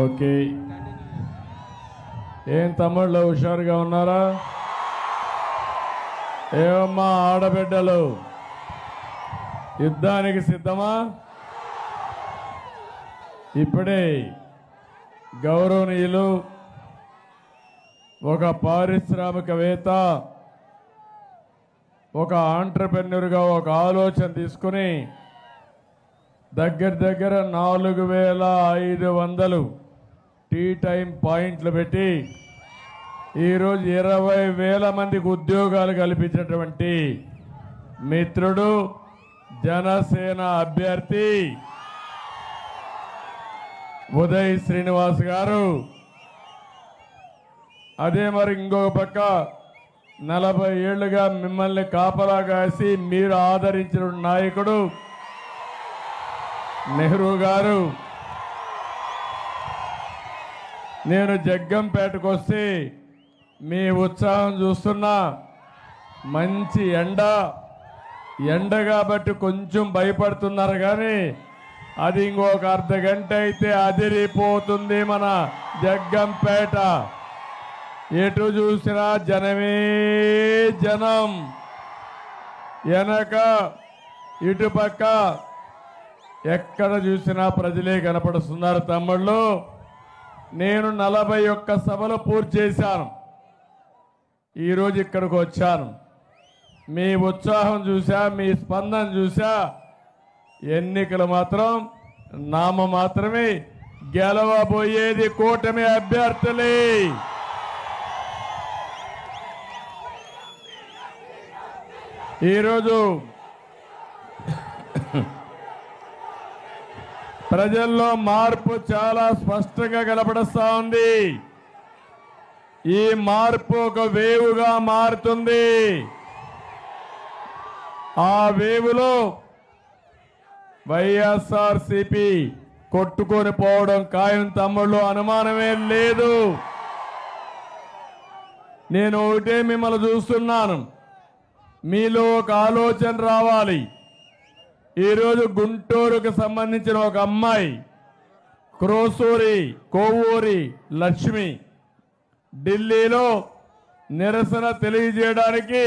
Okay, ఏం తమ్ముళ్ళు హుషారుగా ఉన్నారా? ఏమమ్మా ఆడబిడ్డలు, యుద్ధానికి సిద్ధమా? ఇప్పుడే గౌరవనీయులు ఒక పారిశ్రామికవేత్త, ఒక ఆంట్రప్రెన్యూర్గా ఒక ఆలోచన తీసుకుని దగ్గర 4500 టీ టైం పాయింట్లు పెట్టి ఈరోజు 20,000 మందికి ఉద్యోగాలు కల్పించినటువంటి మిత్రుడు, జనసేన అభ్యర్థి ఉదయ్ శ్రీనివాస్ గారు. అదే మరి ఇంకొక పక్క 40 ఏళ్లుగా మిమ్మల్ని కాపలా కాసి మీరు ఆదరించిన నాయకుడు నెహ్రూ గారు. నేను జగ్గంపేటకు వస్తే మీ ఉత్సాహం చూస్తున్నా. మంచి ఎండ కాబట్టి కొంచెం భయపడుతున్నారు, కానీ అది ఇంకొక అర్ధ గంట అయితే అదిరిపోతుంది మన జగ్గంపేట. ఎటు చూసినా జనమే జనం, వెనక ఇటుపక్క ఎక్కడ చూసినా ప్రజలే కనపడుతున్నారు. తమ్ముళ్ళు, నేను 41 సభలు పూర్తి చేశాను. ఈరోజు ఇక్కడికి వచ్చాను. మీ ఉత్సాహం చూసా, మీ స్పందన చూసా. ఎన్నికలు మాత్రం నామ మాత్రమే, గెలవబోయేది కూటమి అభ్యర్థులే. ఈరోజు ప్రజల్లో మార్పు చాలా స్పష్టంగా కనపడుస్తూ ఉంది. ఈ మార్పు ఒక వేవుగా మారుతుంది. ఆ వేవులో వైఎస్ఆర్సీపీ కొట్టుకొని పోవడం ఖాయం తమ్ముళ్ళు, అనుమానమే లేదు. నేను ఒకటే మిమ్మల్ని చూస్తున్నాను, మీలో ఒక ఆలోచన రావాలి. ఈరోజు గుంటూరుకు సంబంధించిన ఒక అమ్మాయి కోవూరి లక్ష్మి ఢిల్లీలో నిరసన తెలియజేయడానికి